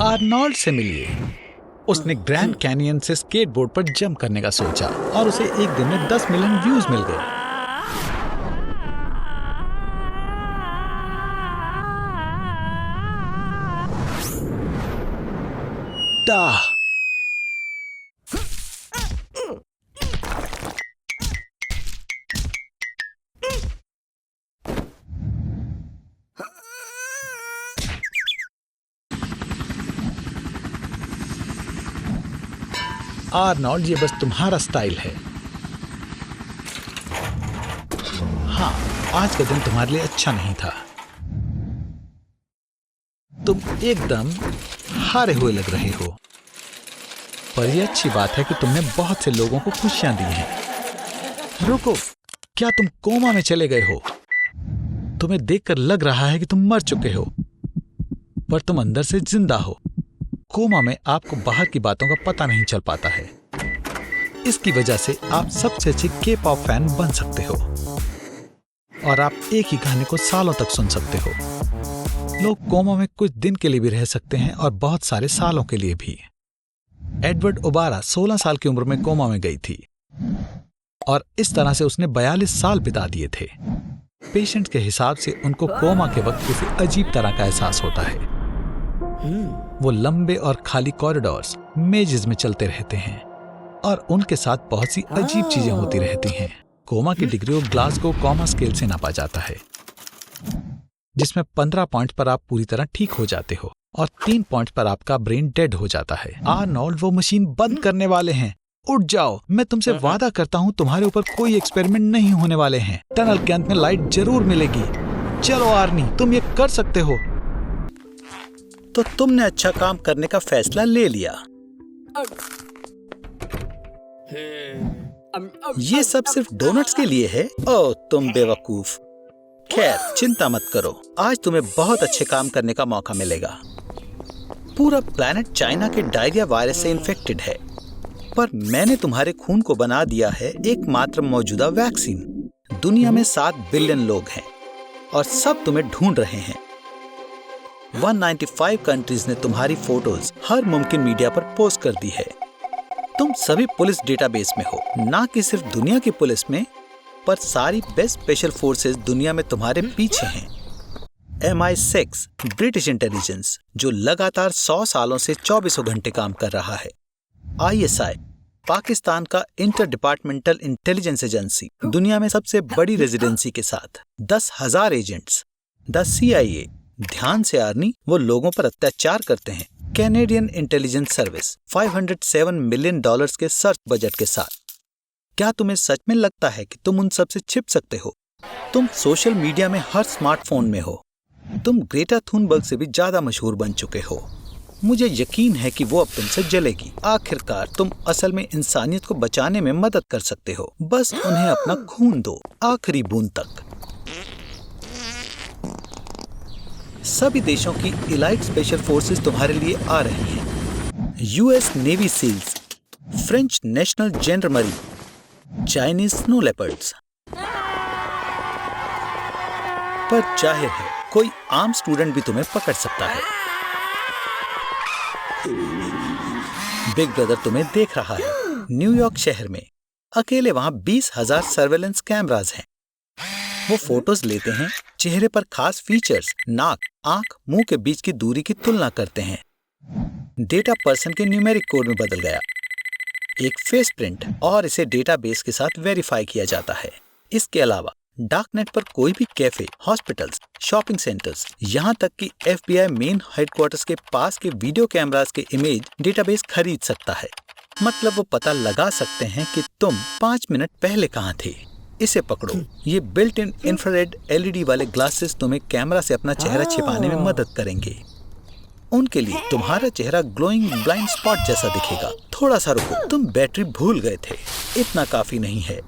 Arnold से मिलिए। उसने ग्रैंड कैनियन से स्केटबोर्ड पर जंप करने का सोचा और उसे एक दिन में 10 मिलियन व्यूज मिल गए। आर्नोल्ड, ये बस तुम्हारा स्टाइल है। हाँ, आज का दिन तुम्हारे लिए अच्छा नहीं था। तुम एकदम हारे हुए लग रहे हो, पर यह अच्छी बात है कि तुमने बहुत से लोगों को खुशियां दी हैं। रुको, क्या तुम कोमा में चले गए हो? तुम्हें देखकर लग रहा है कि तुम मर चुके हो, पर तुम अंदर से जिंदा हो। कोमा में आपको बाहर की बातों का पता नहीं चल पाता है। इसकी वजह से आप सबसे अच्छे के-पॉप फैन बन सकते हो और आप एक ही गाने को सालों तक सुन सकते हो। लोग कोमा में कुछ दिन के लिए भी रह सकते हैं और बहुत सारे सालों के लिए भी। एडवर्ड ओबारा 16 साल की उम्र में कोमा में गई थी और इस तरह से उसने 42 साल बिता दिए थे। पेशेंट के हिसाब से उनको कोमा के वक्त किसी अजीब तरह का एहसास होता है। वो लंबे और खाली कॉरिडोर्स, मेजेस में चलते रहते हैं और उनके साथ बहुत सी अजीब चीजें होती रहती हैं। कोमा की डिग्री को ग्लासगो कोमा स्केल से नापा जाता है, जिसमें 15 पॉइंट पर आप पूरी तरह ठीक हो जाते हो और 3 पॉइंट पर आपका ब्रेन डेड हो जाता है। आर्नोल्ड, वो मशीन बंद करने वाले हैं। उठ जाओ, मैं तुमसे वादा करता हूँ तुम्हारे ऊपर कोई एक्सपेरिमेंट नहीं होने वाले हैं। टनल के अंत में लाइट जरूर मिलेगी। चलो आर्नी, तुम ये कर सकते हो। तो तुमने अच्छा काम करने का फैसला ले लिया। ये सब सिर्फ डोनट्स के लिए है? ओह, तुम बेवकूफ। खैर, चिंता मत करो, आज तुम्हें बहुत अच्छे काम करने का मौका मिलेगा। पूरा प्लैनेट चाइना के डायरिया वायरस से इन्फेक्टेड है, पर मैंने तुम्हारे खून को बना दिया है एकमात्र मौजूदा वैक्सीन। दुनिया में 7 बिलियन लोग हैं और सब तुम्हें ढूंढ रहे हैं। 195 कंट्रीज ने तुम्हारी फोटोज हर मुमकिन मीडिया पर पोस्ट कर दी है। तुम सभी पुलिस डेटाबेस में हो, ना कि सिर्फ दुनिया की पुलिस में, पर सारी बेस्ट स्पेशल फोर्सेस दुनिया में तुम्हारे पीछे हैं। MI6 ब्रिटिश इंटेलिजेंस, जो लगातार 100 सालों से 24 घंटे काम कर रहा है। ISI पाकिस्तान का इंटर डिपार्टमेंटल इंटेलिजेंस एजेंसी, दुनिया में सबसे बड़ी रेजिडेंसी के साथ 10,000 एजेंट्स। द CIA, ध्यान से आर्नी, वो लोगों पर अत्याचार करते हैं। कैनेडियन इंटेलिजेंस सर्विस, $507 मिलियन के सर्च बजट के साथ। क्या तुम्हें सच में लगता है कि तुम उन सब से छिप सकते हो? तुम सोशल मीडिया में हर स्मार्टफोन में हो। तुम ग्रेटा थुनबर्ग से भी ज्यादा मशहूर बन चुके हो। मुझे यकीन है कि वो अब तुमसे जलेगी। आखिरकार तुम असल में इंसानियत को बचाने में मदद कर सकते हो। बस उन्हें अपना खून दो, आखिरी बूंद तक। सभी देशों की इलाइट स्पेशल फोर्सेस तुम्हारे लिए आ रही हैं। US navy seals, French national gendarmerie, Chinese snow leopards. पर जाहिर है, कोई आम स्टूडेंट भी तुम्हें पकड़ सकता है। बिग ब्रदर तुम्हें देख रहा है। न्यूयॉर्क शहर में अकेले वहां 20,000 सर्वेलेंस कैमरास हैं। वो फोटोज लेते हैं, चेहरे पर खास फीचर्स, नाक, आंख, मुंह के बीच की दूरी की तुलना करते हैं। डेटा पर्सन के न्यूमेरिक कोड में बदल गया, एक फेस प्रिंट, और इसे डेटाबेस के साथ वेरीफाई किया जाता है। इसके अलावा डार्कनेट पर कोई भी कैफे, हॉस्पिटल्स, शॉपिंग सेंटर्स, यहाँ तक कि FBI मेन हेडक्वार्टर्स के पास के वीडियो कैमरास के इमेज डेटाबेस खरीद सकता है। मतलब वो पता लगा सकते हैं कि तुम 5 मिनट पहले कहाँ थे। इसे पकड़ो। ये बिल्ट इन इंफ्रारेड LED वाले ग्लासेस तुम्हें कैमरा से अपना चेहरा छिपाने में मदद करेंगे। उनके लिए तुम्हारा चेहरा ग्लोइंग ब्लाइंड स्पॉट जैसा दिखेगा। थोड़ा सा रुको, तुम बैटरी भूल गए थे। इतना काफी नहीं है,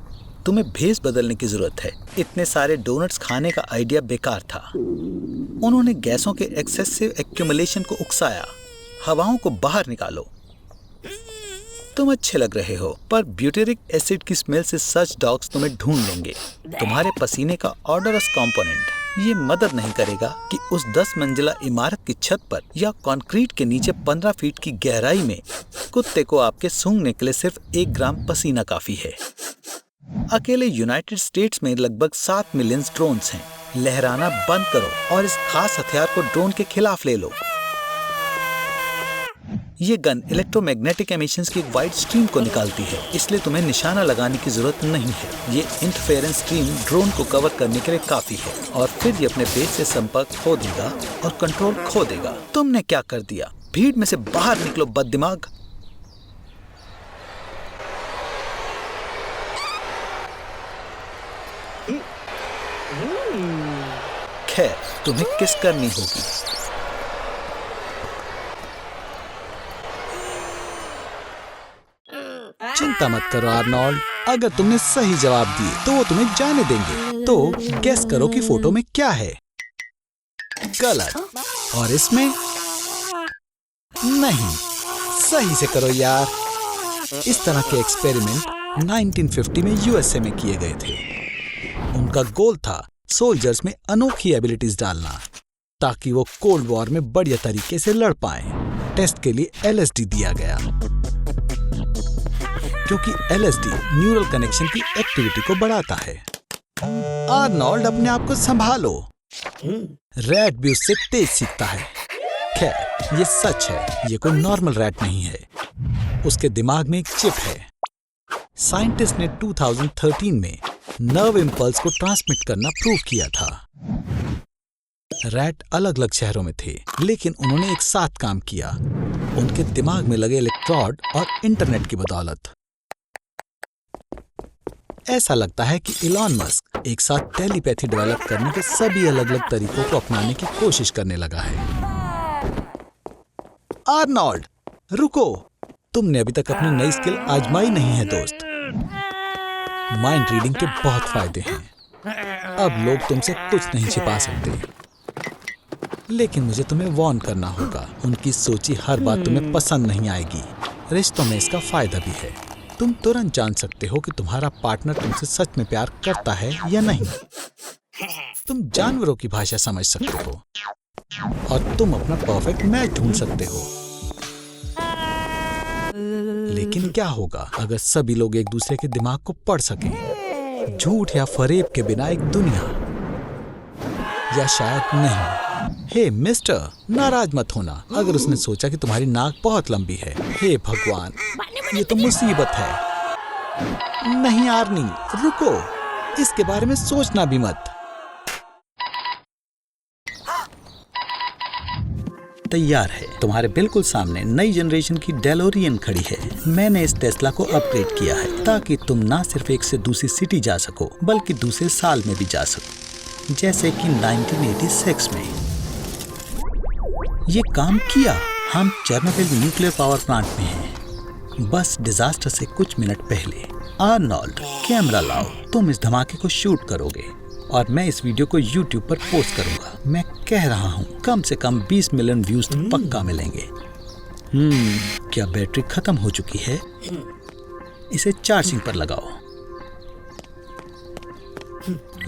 तुम्हें भेस बदलने की जरूरत है। इतने सारे डोनट्स खाने का आइडिया बेकार था। उन्होंने गैसों के एक्सेसिव एक्यूमुलेशन को उकसाया। हवाओं को बाहर निकालो। तुम अच्छे लग रहे हो, पर ब्यूटेरिक एसिड की स्मेल से सर्च डॉग्स तुम्हें ढूंढ लेंगे। तुम्हारे पसीने का ऑडोरस कंपोनेंट ये मदद नहीं करेगा कि उस 10 मंजिला इमारत की छत पर या कंक्रीट के नीचे 15 फीट की गहराई में कुत्ते को आपके सूंघने के लिए सिर्फ 1 ग्राम पसीना काफी है। अकेले यूनाइटेड स्टेट्स में लगभग 7 मिलियन ड्रोन्स हैं। लहराना बंद करो और इस खास हथियार को ड्रोन के खिलाफ ले लो। ये गन इलेक्ट्रोमैग्नेटिक एमिशंस की एक वाइड स्ट्रीम को निकालती है, इसलिए तुम्हें निशाना लगाने की जरूरत नहीं है। ये इंटरफेरेंस स्ट्रीम ड्रोन को कवर करने के लिए काफी है और फिर ये अपने पेट से संपर्क खो देगा और कंट्रोल खो देगा। तुमने क्या कर दिया? भीड़ में से बाहर निकलो बददिमाग। खैर, तुम्हें किस करनी होगी? चिंता मत करो आर्नोल्ड, अगर तुमने सही जवाब दिए तो वो तुम्हें जाने देंगे। तो गेस करो कि फोटो में क्या है। गलत। और इसमें नहीं। सही से करो यार। इस तरह के एक्सपेरिमेंट 1950 में यूएसए में किए गए थे। उनका गोल था सोल्जर्स में अनोखी एबिलिटीज डालना ताकि वो कोल्ड वॉर में बढ़िया तरीके से लड़ पाएं। टेस्ट के लिए एलएसडी दिया गया क्योंकि एलएसडी न्यूरल कनेक्शन की एक्टिविटी को बढ़ाता है। आर्नोल्ड, अपने आप को संभालो। रैट भी उससे तेज सीखता है। खैर, ये सच है, ये कोई नॉर्मल रैट नहीं है। उसके दिमाग में एक चिप है। साइंटिस्ट ने 2013 में नर्व इम्पल्स को ट्रांसमिट करना प्रूव किया था। रैट अलग अलग शहरों में थे, लेकिन उन्होंने एक साथ काम किया, उनके दिमाग में लगे इलेक्ट्रोड और इंटरनेट की बदौलत। ऐसा लगता है कि इलॉन मस्क एक साथ टेलीपैथी डेवलप करने के सभी अलग अलग तरीकों को अपनाने की कोशिश करने लगा है। आर्नोल्ड, रुको, तुमने अभी तक अपनी नई स्किल आजमाई नहीं है दोस्त। माइंड रीडिंग के बहुत फायदे हैं। अब लोग तुमसे कुछ नहीं छिपा सकते, लेकिन मुझे तुम्हें वार्न करना होगा। उनकी सोची हर बात तुम्हें पसंद नहीं आएगी। रिश्तों में इसका फायदा भी है। तुम तुरंत जान सकते हो कि तुम्हारा पार्टनर तुमसे सच में प्यार करता है या नहीं। तुम जानवरों की भाषा समझ सकते हो और तुम अपना परफेक्ट मैच ढूंढ सकते हो। लेकिन क्या होगा अगर सभी लोग एक दूसरे के दिमाग को पढ़ सकें? झूठ या फरेब के बिना एक दुनिया, या शायद नहीं। हे मिस्टर, नाराज मत होना अगर उसने सोचा कि तुम्हारी नाक बहुत लंबी है। हे भगवान, ये तो मुसीबत है। नहीं आर्नी, रुको, इसके बारे में सोचना भी मत। तैयार है। तुम्हारे बिल्कुल सामने नई जनरेशन की डेलोरियन खड़ी है। मैंने इस टेस्ला को अपग्रेड किया है ताकि तुम ना सिर्फ एक से दूसरी सिटी जा सको बल्कि दूसरे साल में भी जा सको, जैसे कि 1986 में। ये काम किया। हम चेर्नोबिल न्यूक्लियर पावर प्लांट में हैं, बस डिजास्टर से कुछ मिनट पहले। आर्नोल्ड, कैमरा लाओ। तुम इस धमाके को शूट करोगे और मैं इस वीडियो को YouTube पर पोस्ट करूंगा। मैं कह रहा हूँ कम से कम 20 मिलियन व्यूज तो पक्का मिलेंगे। क्या बैटरी खत्म हो चुकी है? इसे चार्जिंग पर लगाओ।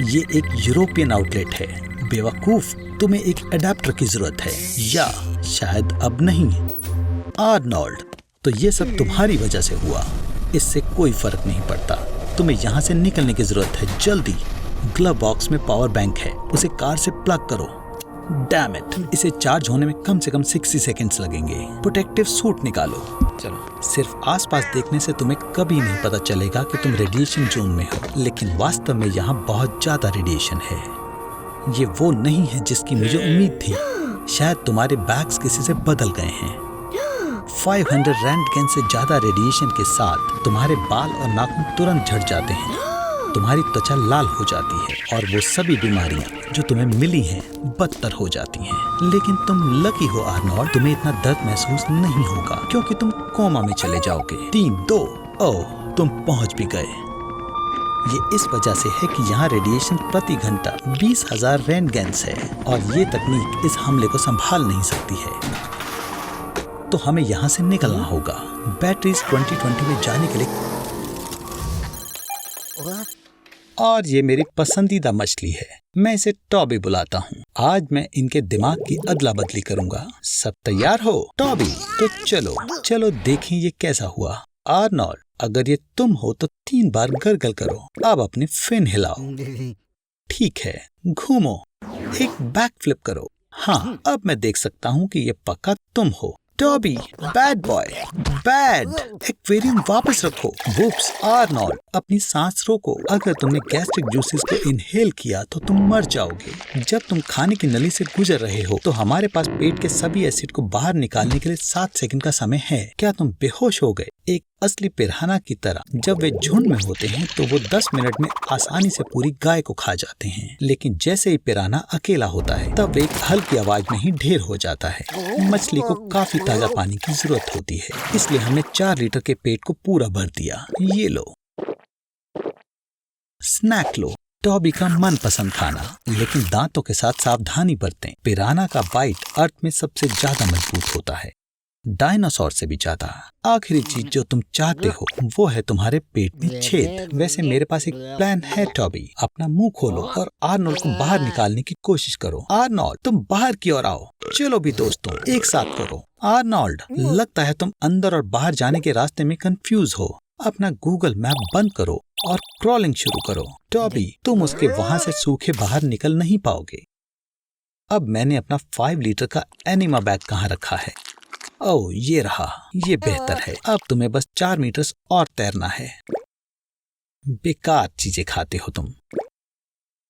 ये एक यूरोपियन आउटलेट है। बेवकूफ, तुम्हें एक अडेप्टर की जरूरत है, या शायद अब नहीं। आर्नोल्ड, तो ये सब तुम्हारी वजह से हुआ। इससे कोई फर्क नहीं पड़ता। तुम्हें यहाँ से निकलने की जरूरत है, जल्दी। ग्लव बॉक्स में पावर बैंक है, उसे कार से प्लग करो। डैम इट, इसे चार्ज होने में कम से कम 60 सेकेंड्स लगेंगे। प्रोटेक्टिव सूट निकालो। चलो, सिर्फ आसपास देखने से तुम्हें कभी नहीं पता चलेगा कि तुम रेडिएशन जोन में हो, लेकिन वास्तव में यहाँ बहुत ज्यादा रेडिएशन है। ये वो नहीं है जिसकी मुझे उम्मीद थी। शायद तुम्हारे बैग्स किसी से बदल गए हैं। 500 रैंटगेन से ज्यादा रेडिएशन के साथ तुम्हारे बाल और नाखून तुरंत झड़ जाते हैं। तुम्हारी त्वचा लाल हो जाती है और वो सभी बीमारियां जो तुम्हें मिली हैं बदतर हो जाती हैं। लेकिन तुम लकी हो आर्नोल्ड, तुम्हें इतना दर्द महसूस नहीं होगा क्योंकि तुम कोमा में चले जाओगे। 3, 2, ओह, तुम पहुंच भी गए। ये इस वजह से है कि यहाँ रेडिएशन प्रति घंटा 20,000 रैंटगेन्स है और ये तकनीक इस हमले को संभाल नहीं सकती है। तो हमें यहाँ से निकलना होगा। बैटरीज 2020 में जाने के लिए और ये मेरी पसंदीदा मछली है। मैं इसे टॉबी बुलाता हूँ। आज मैं इनके दिमाग की अदला बदली करूँगा। सब तैयार हो टॉबी? तो चलो देखें ये कैसा हुआ। आर्नोल्ड, अगर ये तुम हो तो 3 बार गर्गल करो। अब अपने फिन हिलाओ। ठीक है, घूमो, एक बैक फ्लिप करो। हाँ, अब मैं देख सकता हूँ कि ये पक्का तुम हो। Toby, bad boy, bad. Aquarium वापस रखो। वुप्स, आर्नोल्ड, अपनी सांस रोको। अगर तुमने गैस्ट्रिक जूसेस को इनहेल किया तो तुम मर जाओगे। जब तुम खाने की नली से गुजर रहे हो तो हमारे पास पेट के सभी एसिड को बाहर निकालने के लिए 7 सेकंड का समय है। क्या तुम बेहोश हो गए? एक असली पिराना की तरह। जब वे झुंड में होते हैं तो वो 10 मिनट में आसानी से पूरी गाय को खा जाते हैं, लेकिन जैसे ही पिराना अकेला होता है तब वे एक हल्की आवाज में ही ढेर हो जाता है। मछली को काफी ताजा पानी की जरूरत होती है, इसलिए हमने 4 लीटर के पेट को पूरा भर दिया। ये लो, स्नैक लो। टॉबी का मनपसंद खाना, लेकिन दांतों के साथ सावधानी बरतें। पिराना का बाइट अर्थ में सबसे ज्यादा मजबूत होता है, डायनासोर से भी ज्यादा। आखिरी चीज जो तुम चाहते हो वो है तुम्हारे पेट में छेद। वैसे मेरे पास एक प्लान है टॉबी। अपना मुंह खोलो और आर्नोल्ड को बाहर निकालने की कोशिश करो। आर्नोल्ड, तुम बाहर की ओर आओ। चलो भी दोस्तों, एक साथ करो। आर्नोल्ड, लगता है तुम अंदर और बाहर जाने के रास्ते में कंफ्यूज हो। अपना गूगल मैप बंद करो और क्रॉलिंग शुरू करो। टॉबी, तुम उसके वहां से सूखे बाहर निकल नहीं पाओगे। अब मैंने अपना 5 लीटर का एनिमा बैग कहाँ रखा है? ओह, ये रहा। ये बेहतर है। अब तुम्हें बस 4 मीटर और तैरना है। बेकार चीजें खाते हो तुम।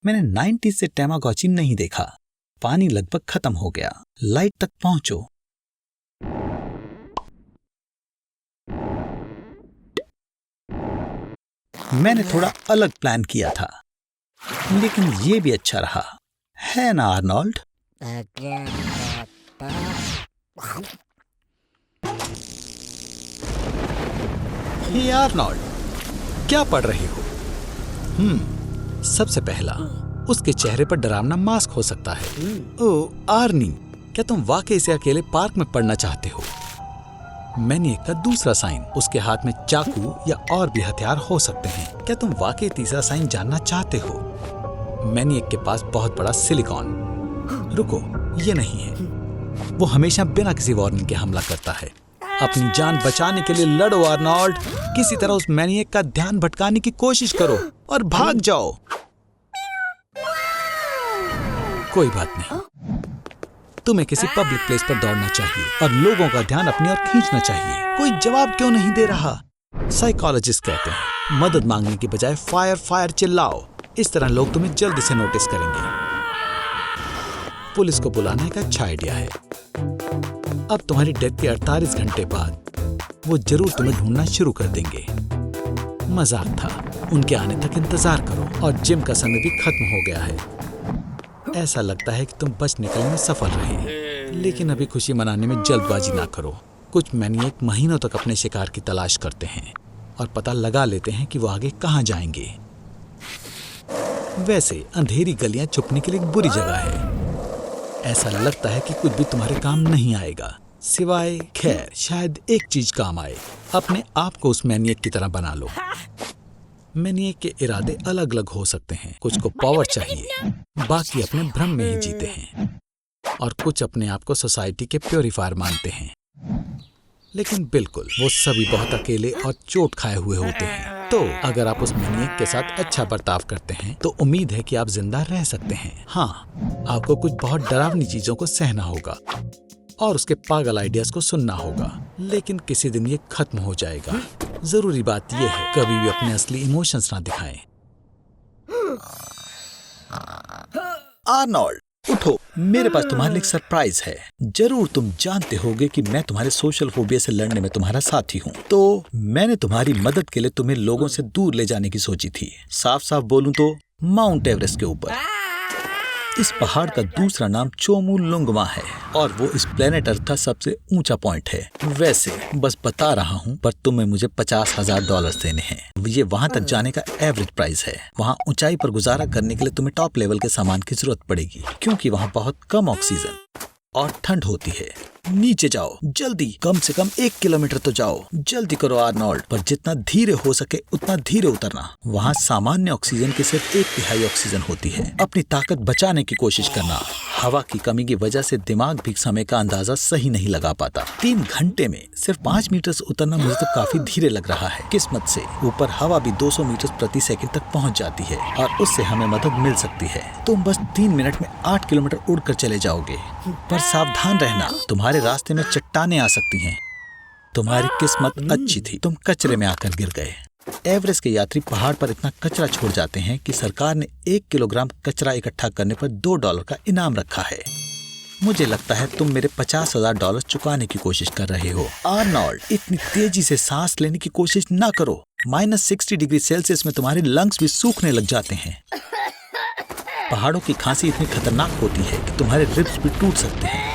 मैंने 90 से टैमागोची नहीं देखा। पानी लगभग खत्म हो गया। लाइट तक पहुंचो। मैंने थोड़ा अलग प्लान किया था, लेकिन ये भी अच्छा रहा, है ना आर्नोल्ड? हे आर्नोल्ड, क्या पढ़ रहे हो? सबसे पहला, उसके चेहरे पर डरावना मास्क हो सकता है। ओह आर्नी, क्या तुम वाकई इसे अकेले पार्क में पढ़ना चाहते हो? मैनिएक का दूसरा साइन, उसके हाथ में चाकू या और भी हथियार हो सकते हैं। क्या तुम वाकई तीसरा साइन जानना चाहते हो? मैनिएक के पास बहुत बड़ा सिलिकॉन। रुको, ये नहीं है। वो हमेशा बिना किसी वार्निंग के हमला करता है। अपनी जान बचाने के लिए लड़ो आर्नोल्ड। किसी तरह उस मैनिएक का ध्यान भटकाने की कोशिश करो और भाग जाओ। कोई बात नहीं, तुम्हें किसी पब्लिक प्लेस पर दौड़ना चाहिए और लोगों का ध्यान अपनी ओर खींचना चाहिए। कोई जवाब क्यों नहीं दे रहा? साइकोलॉजिस्ट कहते हैं, मदद मांगने की बजाय फायर फायर चिल्लाओ। इस तरह लोग तुम्हें जल्दी से नोटिस करेंगे। पुलिस को बुलाना एक अच्छा आइडिया है। अब तुम्हारी डेथ के 48 घंटे बाद वो जरूर तुम्हें ढूंढना शुरू कर देंगे। मजाक था। उनके आने तक इंतजार करो। और जिम का समय भी खत्म हो गया है। ऐसा लगता है कि तुम बच निकलने में सफल रहे, लेकिन अभी खुशी मनाने में जल्दबाजी ना करो। कुछ मैनिएक महीनों तक अपने शिकार की तलाश करते हैं और पता लगा लेते हैं कि वो आगे कहाँ जाएंगे। वैसे अंधेरी गलियां छुपने के लिए एक बुरी जगह है। ऐसा लगता है कि कुछ भी तुम्हारे काम नहीं आएगा, सिवाय खैर शायद एक चीज काम आए। अपने आप को उस मैनिएक की तरह बना लो। मैनिएक के इरादे अलग अलग हो सकते हैं। कुछ को पावर चाहिए, बाकी अपने भ्रम में ही जीते हैं, और कुछ अपने आप को सोसाइटी के प्योरीफायर मानते हैं। लेकिन बिल्कुल वो सभी बहुत अकेले और चोट खाए हुए होते हैं। तो अगर आप उस मैनिएक के साथ अच्छा बर्ताव करते हैं तो उम्मीद है कि आप जिंदा रह सकते हैं। हाँ, आपको कुछ बहुत डरावनी चीजों को सहना होगा और उसके पागल आइडियाज को सुनना होगा, लेकिन किसी दिन ये खत्म हो जाएगा। जरूरी बात यह है, कभी भी अपने असली इमोशंस ना दिखाएं। आर्नोल्ड, उठो, मेरे पास तुम्हारे लिए एक सरप्राइज है। जरूर तुम जानते होगे कि मैं तुम्हारे सोशल फोबिया से लड़ने में तुम्हारा साथी हूँ, तो मैंने तुम्हारी मदद के लिए तुम्हें लोगों से दूर ले जाने की सोची थी। साफ साफ बोलूं तो माउंट एवरेस्ट के ऊपर। इस पहाड़ का दूसरा नाम चोमुलुंगमा है और वो इस प्लेनेट अर्थ का सबसे ऊंचा पॉइंट है। वैसे बस बता रहा हूँ, पर तुम्हें मुझे $50,000 देने हैं। ये वहाँ तक जाने का एवरेज प्राइस है। वहाँ ऊंचाई पर गुजारा करने के लिए तुम्हें टॉप लेवल के सामान की जरूरत पड़ेगी, क्योंकि वहाँ बहुत कम ऑक्सीजन और ठंड होती है। नीचे जाओ जल्दी, कम से कम 1 किलोमीटर तो जाओ, जल्दी करो आर्नोल्ड। पर जितना धीरे हो सके उतना धीरे उतरना। वहाँ सामान्य ऑक्सीजन की सिर्फ 1/3 ऑक्सीजन होती है। अपनी ताकत बचाने की कोशिश करना। हवा की कमी की वजह से दिमाग भी समय का अंदाजा सही नहीं लगा पाता। 3 घंटे में सिर्फ 5 मीटर से उतरना मुझे तो काफी धीरे लग रहा है। किस्मत से ऊपर हवा भी 200 मीटर प्रति सेकंड तक पहुंच जाती है और उससे हमें मदद मिल सकती है। तुम बस 3 मिनट में 8 किलोमीटर उड़कर चले जाओगे। पर सावधान रहना, तुम्हारे रास्ते में चट्टानें आ सकती हैं। तुम्हारी किस्मत अच्छी थी, तुम कचरे में आकर गिर गए। एवरेस्ट के यात्री पहाड़ पर इतना कचरा छोड़ जाते हैं कि सरकार ने 1 किलोग्राम कचरा इकट्ठा करने पर $2 का इनाम रखा है। मुझे लगता है तुम मेरे $50,000 चुकाने की कोशिश कर रहे हो। आर्नोल्ड, इतनी तेजी से सांस लेने की कोशिश ना करो। -60 डिग्री सेल्सियस में तुम्हारे लंग्स भी सूखने लग जाते हैं। पहाड़ों की खांसी इतनी खतरनाक होती है कि तुम्हारे रिब्स भी टूट सकते हैं।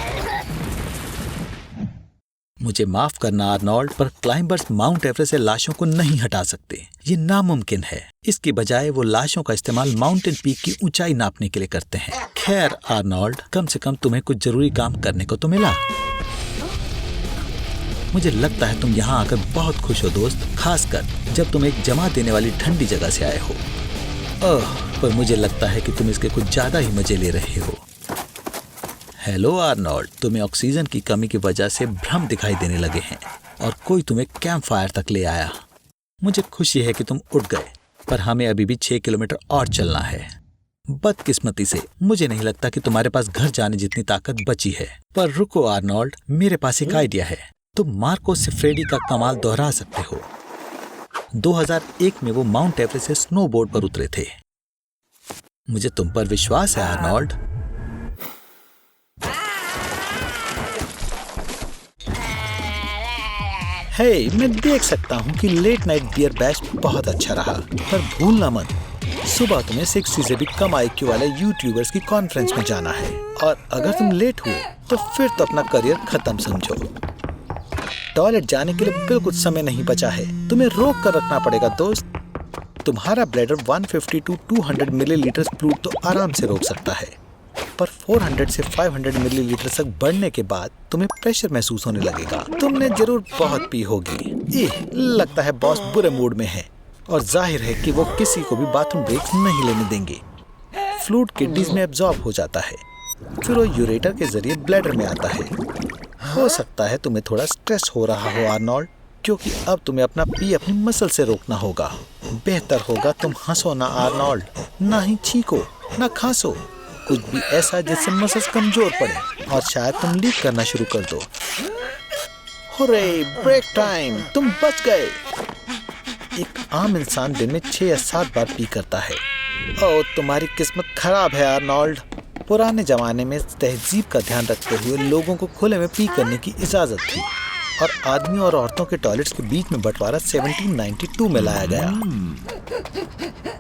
मुझे माफ करना आर्नोल्ड, पर क्लाइंबर्स माउंट एवरेस्ट से लाशों को नहीं हटा सकते। ये नामुमकिन है। इसके बजाय वो लाशों का इस्तेमाल माउंटेन पीक की ऊंचाई नापने के लिए करते हैं। खैर आर्नोल्ड, कम से कम तुम्हें कुछ जरूरी काम करने को तो मिला। मुझे लगता है तुम यहाँ आकर बहुत खुश हो दोस्त, खासकर जब तुम एक जमा देने वाली ठंडी जगह से आए हो। पर मुझे लगता है कि तुम इसके कुछ ज्यादा ही मजे ले रहे हो। हेलो आर्नोल्ड, तुम्हें ऑक्सीजन की कमी की वजह से भ्रम दिखाई देने लगे हैं और कोई तुम्हें कैंप फायर तक ले आया। मुझे खुशी है कि तुम उठ गए, पर हमें अभी भी 6 किलोमीटर और चलना है। बदकिस्मती से मुझे नहीं लगता कि तुम्हारे पास घर जाने जितनी ताकत बची है। पर रुको आर्नोल्ड, मेरे पास एक आइडिया है। तुम मार्को सिफ्रेडी का कमाल दोहरा सकते हो। 2001 में वो माउंट एवरेस्ट से स्नोबोर्ड पर उतरे थे। मुझे तुम पर विश्वास है आर्नोल्ड। हे, मैं देख सकता हूँ कि लेट नाइट बियर बैश बहुत अच्छा रहा, पर भूलना मत, सुबह तुम्हें 60 से भी कम IQ वाले यूट्यूबर्स की कॉन्फ्रेंस में जाना है। और अगर तुम लेट हुए तो फिर तो अपना करियर खत्म समझो। टॉयलेट जाने के लिए बिल्कुल समय नहीं बचा है, तुम्हें रोक कर रखना पड़ेगा दोस्त। तुम्हारा ब्लैडर 150 to 200 मिलीलीटर फ्लूइड तो आराम से रोक सकता है, पर 400 से 500 मिलीलीटर तक बढ़ने के बाद तुम्हें प्रेशर महसूस होने लगेगा। तुमने जरूर बहुत पी होगी। लगता है बॉस बुरे मूड में है और जाहिर है कि वो किसी को भी बाथरूम ब्रेक नहीं लेने देंगे। फ्लूइड किडनीज में एब्जॉर्ब हो जाता है, फिर वो यूरेटर के जरिए ब्लैडर में आता है। हो सकता है तुम्हें थोड़ा स्ट्रेस हो रहा हो आर्नोल्ड, क्योंकि अब तुम्हें अपना पी अपनी मसल से रोकना होगा। बेहतर होगा तुम हंसो ना आर्नोल्ड, ना ही छींको ना खांसो, कुछ भी ऐसा जिससे मसल्स कमजोर पड़े और शायद तुम लीक करना शुरू कर दो। हुर्रे, ब्रेक टाइम, तुम बच गए। एक आम इंसान दिन में 6 या 7 बार पी करता है। ओह, तुम्हारी किस्मत खराब है आर्नोल्ड। पुराने जमाने में तहजीब का ध्यान रखते हुए लोगों को खुले में पी करने की इजाजत थी और आदमियों और औरतों के टॉयलेट्स के बीच में बंटवारा 1792 में लाया गया।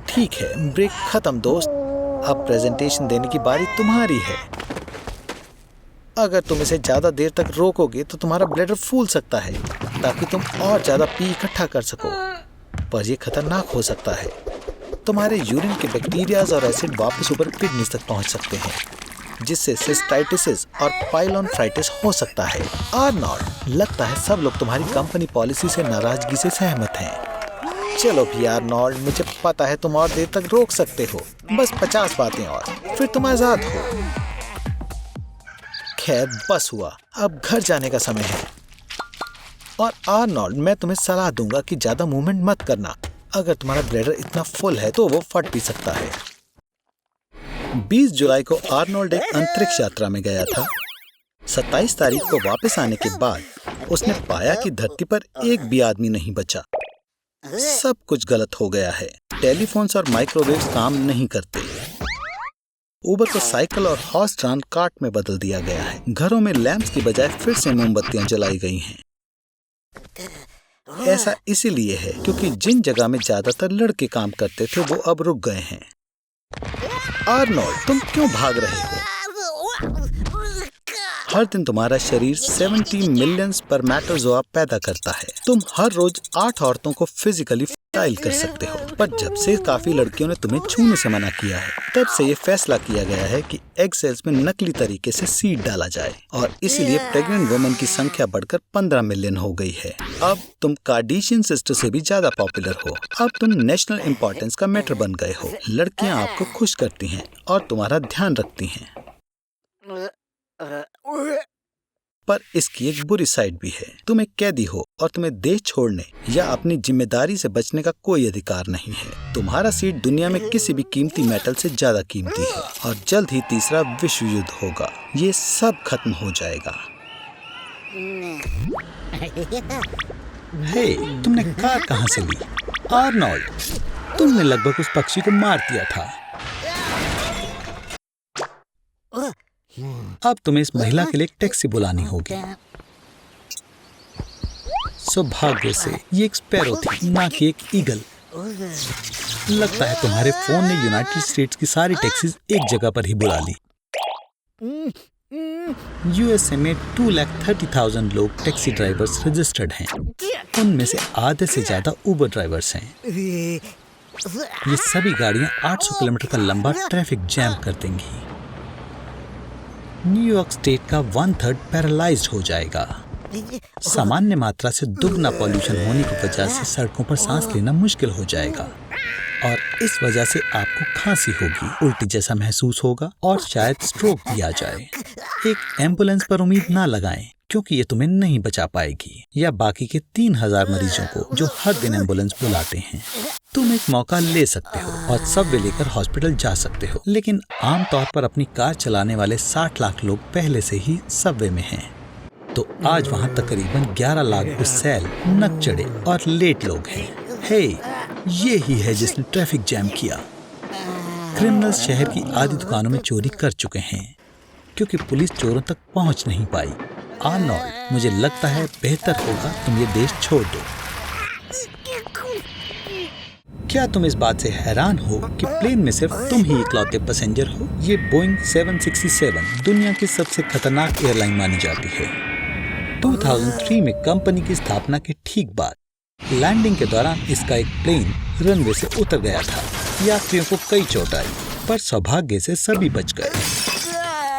ठीक है, ब्रेक खत्म दोस्त, अब प्रेजेंटेशन देने की बारी तुम्हारी है। अगर तुम इसे ज्यादा देर तक रोकोगे तो तुम्हारा ब्लैडर फूल सकता है ताकि तुम और ज्यादा पी इकट्ठा कर सको, पर यह खतरनाक हो सकता है। तुम्हारे यूरिन के बैक्टीरियाज और एसिड वापस ऊपर किडनीज तक पहुंच सकते हैं, जिससे सिस्टाइटिस और पाइलोनेफ्राइटिस हो सकता है। आर्नोल्ड, लगता है सब लोग तुम्हारी कंपनी पॉलिसी से नाराजगी से सहमत हैं। चलो भी आर्नोल्ड, मुझे पता है तुम और देर तक रोक सकते हो, बस 50 बातें और फिर तुम आजाद हो। खैर, बस हुआ, अब घर जाने का समय है। और आर्नोल्ड, मैं तुम्हें सलाह दूंगा कि ज्यादा मूवमेंट मत करना। अगर तुम्हारा ब्लैडर इतना फुल है तो वो फट भी सकता है। 20 जुलाई को आर्नोल्ड एक अंतरिक्ष यात्रा में गया था। 27 तारीख को वापस आने के बाद उसने पाया कि धरती पर एक भी आदमी नहीं बचा। सब कुछ गलत हो गया है। टेलीफोन्स और माइक्रोवेव्स काम नहीं करते। ऊबर को साइकिल और हॉर्स ड्रान कार्ट में बदल दिया गया है। घरों में लैंप्स की बजाय फिर से मोमबत्तियां जलाई गई हैं। ऐसा इसीलिए है क्योंकि जिन जगह में ज्यादातर लड़के काम करते थे वो अब रुक गए हैं। आर्नोल्ड, तुम क्यों भाग रहे हो? हर दिन तुम्हारा शरीर 70 मिलियन स्पर्मेटोजोआ पैदा करता है। तुम हर रोज 8 औरतों को फिजिकली स्टाइल कर सकते हो। पर जब से काफी लड़कियों ने तुम्हें छूने से मना किया है, तब से ये फैसला किया गया है कि एग सेल्स में नकली तरीके से सीड डाला जाए और इसीलिए प्रेग्नेंट वुमेन की संख्या बढ़कर 15 मिलियन हो गई है। अब तुम कार्डिशियन सिस्टर से भी ज्यादा पॉपुलर हो। अब तुम नेशनल इम्पोर्टेंस का मैटर बन गए हो। लड़कियां आपको खुश करती हैं और तुम्हारा ध्यान रखती हैं। पर इसकी एक बुरी साइड भी है। तुम एक कैदी हो और तुम्हें देश छोड़ने या अपनी जिम्मेदारी से बचने का कोई अधिकार नहीं है। तुम्हारा सीट दुनिया में किसी भी कीमती मेटल से ज्यादा कीमती है और जल्द ही तीसरा विश्व युद्ध होगा। ये सब खत्म हो जाएगा। हे, तुमने कार कहाँ से ली? आर्नोल्ड, तुमने लगभग उस पक्षी को मार दिया था। अब तुम्हें इस महिला के लिए एक टैक्सी बुलानी होगी। सौभाग्य से ये एक स्पैरो थी, ना कि एक ईगल। लगता है तुम्हारे फोन ने यूनाइटेड स्टेट्स की सारी टैक्सीज एक जगह पर ही बुला ली। यूएसए में 2,30,000 लोग टैक्सी ड्राइवर्स रजिस्टर्ड हैं। उनमें से आधे से ज्यादा उबर ड्राइवर्स हैं। ये सभी गाड़ियां 800 किलोमीटर का लंबा ट्रैफिक जैम कर देंगी। न्यूयॉर्क स्टेट का 1/3 पैरालाइज्ड हो जाएगा। सामान्य मात्रा से दुगना पॉल्यूशन होने की वजह से सड़कों पर सांस लेना मुश्किल हो जाएगा और इस वजह से आपको खांसी होगी, उल्टी जैसा महसूस होगा और शायद स्ट्रोक भी आ जाए। एक एम्बुलेंस पर उम्मीद ना लगाएं क्योंकि ये तुम्हें नहीं बचा पाएगी, या बाकी के 3,000 मरीजों को जो हर दिन एम्बुलेंस बुलाते हैं। तुम एक मौका ले सकते हो और सबवे लेकर हॉस्पिटल जा सकते हो, लेकिन आमतौर पर अपनी कार चलाने वाले 60 लाख लोग पहले से ही सबवे में हैं। तो आज वहाँ तकरीबन 11 लाख गुस्सैल, नकचढ़े और लेट लोग हैं। हे, ये ही है जिसने ट्रैफिक जैम किया। क्रिमिनल्स शहर की आधी दुकानों में चोरी कर चुके हैं क्योंकि पुलिस चोरों तक पहुंच नहीं पाई। आर्नोल्ड, मुझे लगता है बेहतर होगा तुम ये देश छोड़ दो। क्या तुम इस बात से हैरान हो कि प्लेन में सिर्फ तुम ही इकलौते पैसेंजर हो? ये बोइंग 767 दुनिया की सबसे खतरनाक एयरलाइन मानी जाती है। 2003 में कंपनी की स्थापना के ठीक बाद लैंडिंग के दौरान इसका एक प्लेन रनवे से उतर गया था। यात्रियों को कई चोट आई, पर सौभाग्य से सभी बच गए।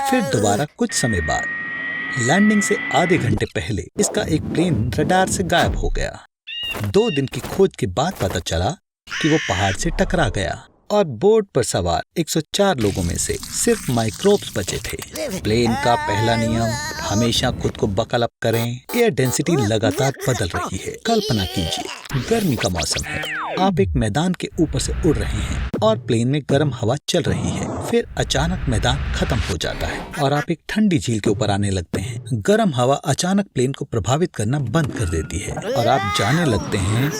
फिर दोबारा कुछ समय बाद लैंडिंग से आधे घंटे पहले इसका एक प्लेन रडार से गायब हो गया। 2 दिन की खोज के बाद पता चला कि वो पहाड़ से टकरा गया और बोर्ड पर सवार 104 लोगों में से सिर्फ माइक्रोब्स बचे थे। प्लेन का पहला नियम, हमेशा खुद को बकल अप करें। एयर डेंसिटी लगातार बदल रही है। कल्पना कीजिए, गर्मी का मौसम है, आप एक मैदान के ऊपर से उड़ रहे हैं और प्लेन में गर्म हवा चल रही है। फिर अचानक मैदान खत्म हो जाता है और आप एक ठंडी झील के ऊपर आने लगते हैं। गर्म हवा अचानक प्लेन को प्रभावित करना बंद कर देती है और आप जाने लगते हैं।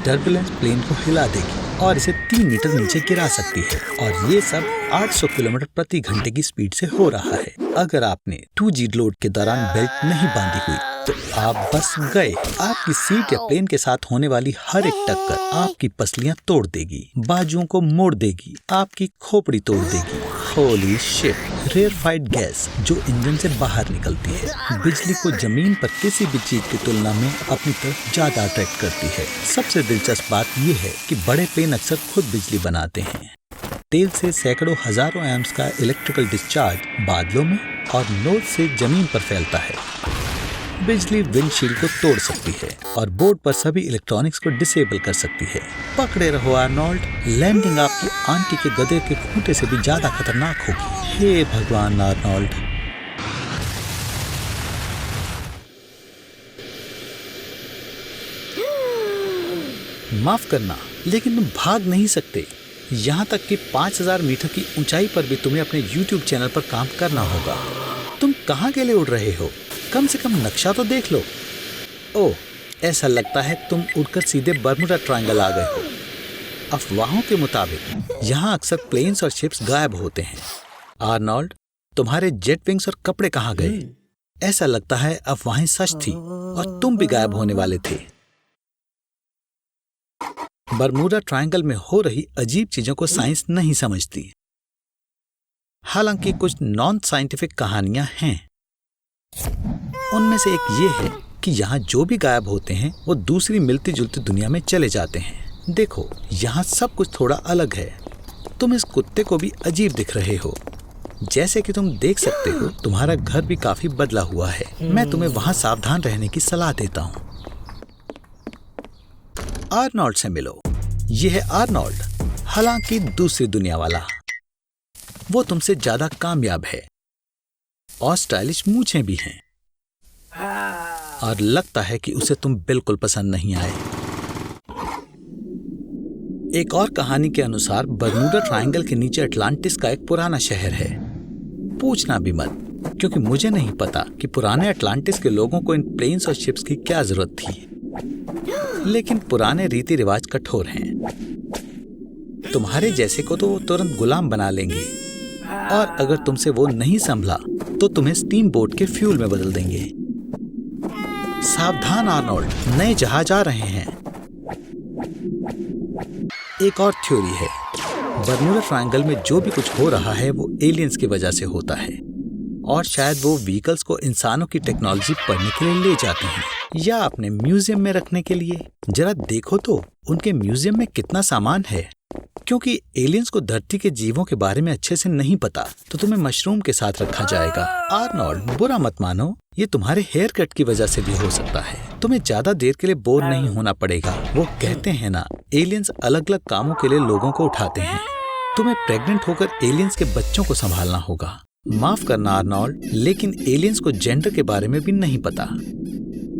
टर्बुलेंस प्लेन को हिला देगी और इसे 3 मीटर नीचे गिरा सकती है और ये सब 800 किलोमीटर प्रति घंटे की स्पीड से हो रहा है। अगर आपने 2G लोड के दौरान बेल्ट नहीं बांधी हुई तो आप बस गए। आपकी सीट या प्लेन के साथ होने वाली हर एक टक्कर आपकी पसलियां तोड़ देगी, बाजुओं को मोड़ देगी, आपकी खोपड़ी तोड़ देगी। Holy shit! रेयरफाइड गैस जो इंजन से बाहर निकलती है, बिजली को जमीन पर किसी भी चीज की तुलना में अपनी तरफ ज्यादा अट्रैक्ट करती है। सबसे दिलचस्प बात यह है कि बड़े प्लेन अक्सर खुद बिजली बनाते हैं। तेल से सैकड़ों हजारों एम्प्स का इलेक्ट्रिकल डिस्चार्ज बादलों में और नोज से जमीन पर फैलता है। बिजली विंडशील्ड को तोड़ सकती है और बोर्ड पर सभी इलेक्ट्रॉनिक्स को डिसेबल कर सकती है। पकड़े रहो आर्नोल्ड, लैंडिंग आपकी आंटी के गधे के खूंटे से भी ज्यादा खतरनाक होगी। हे भगवान आर्नोल्ड! माफ करना, लेकिन तुम भाग नहीं सकते। यहाँ तक कि 5,000 मीटर की ऊंचाई पर भी तुम्हें अपने YouTube चैनल पर काम करना होगा। तुम कहाँ के लिए उड़ रहे हो? कम से कम नक्शा तो देख लो। ओह, ऐसा लगता है तुम उड़कर सीधे बर्मुडा ट्रायंगल आ गए हो। अफवाहों के मुताबिक यहाँ अक्सर प्लेन्स और शिप्स गायब होते हैं। आर्नोल्ड, तुम्हारे जेट विंग्स और कपड़े कहाँ गए? ऐसा लगता है अफवाहें सच थी और तुम भी गायब होने वाले थे। बर्मुडा ट्रायंगल में हो रही अजीब चीजों को साइंस नहीं समझती। हालांकि कुछ नॉन साइंटिफिक कहानियां हैं। उनमें से एक ये है कि यहाँ जो भी गायब होते हैं वो दूसरी मिलती जुलती दुनिया में चले जाते हैं। देखो, यहाँ सब कुछ थोड़ा अलग है। तुम इस कुत्ते को भी अजीब दिख रहे हो। जैसे कि तुम देख सकते हो, तुम्हारा घर भी काफी बदला हुआ है। मैं तुम्हें वहाँ सावधान रहने की सलाह देता हूँ। आर्नोल्ड से मिलो। ये है आर्नोल्ड, हालांकि दूसरी दुनिया वाला। वो तुमसे ज्यादा कामयाब है और स्टाइलिश मूछें भी हैं, और लगता है कि उसे तुम बिल्कुल पसंद नहीं आए। एक और कहानी के अनुसार बर्मुडा ट्रायंगल के नीचे अटलांटिस का एक पुराना शहर है। पूछना भी मत, क्योंकि मुझे नहीं पता कि पुराने अटलांटिस के लोगों को इन प्लेन्स और शिप्स की क्या जरूरत थी, लेकिन पुराने रीति रिवाज कठोर हैं। तुम्हारे जैसे को तो वो तुरंत गुलाम बना लेंगे, और अगर तुमसे वो नहीं संभला तो तुम्हें स्टीम बोट के फ्यूल में बदल देंगे। सावधान आर्नोल्ड, नए जहाज आ रहे हैं। एक और थ्योरी है, बर्मुडा ट्रायंगल में जो भी कुछ हो रहा है वो एलियंस की वजह से होता है, और शायद वो व्हीकल्स को इंसानों की टेक्नोलॉजी पढ़ने के लिए ले जाते हैं, या अपने म्यूजियम में रखने के लिए। जरा देखो तो उनके म्यूजियम में कितना सामान है। क्योंकि एलियंस को धरती के जीवों के बारे में अच्छे से नहीं पता, तो तुम्हें मशरूम के साथ रखा जाएगा। आर्नोल्ड, बुरा मत मानो, ये तुम्हारे हेयर कट की वजह से भी हो सकता है। तुम्हें ज्यादा देर के लिए बोर नहीं होना पड़ेगा। वो कहते हैं ना, एलियंस अलग अलग कामों के लिए लोगों को उठाते हैं। तुम्हें प्रेग्नेंट होकर एलियंस के बच्चों को संभालना होगा। माफ करना आर्नोल्ड, लेकिन एलियंस को जेंडर के बारे में भी नहीं पता।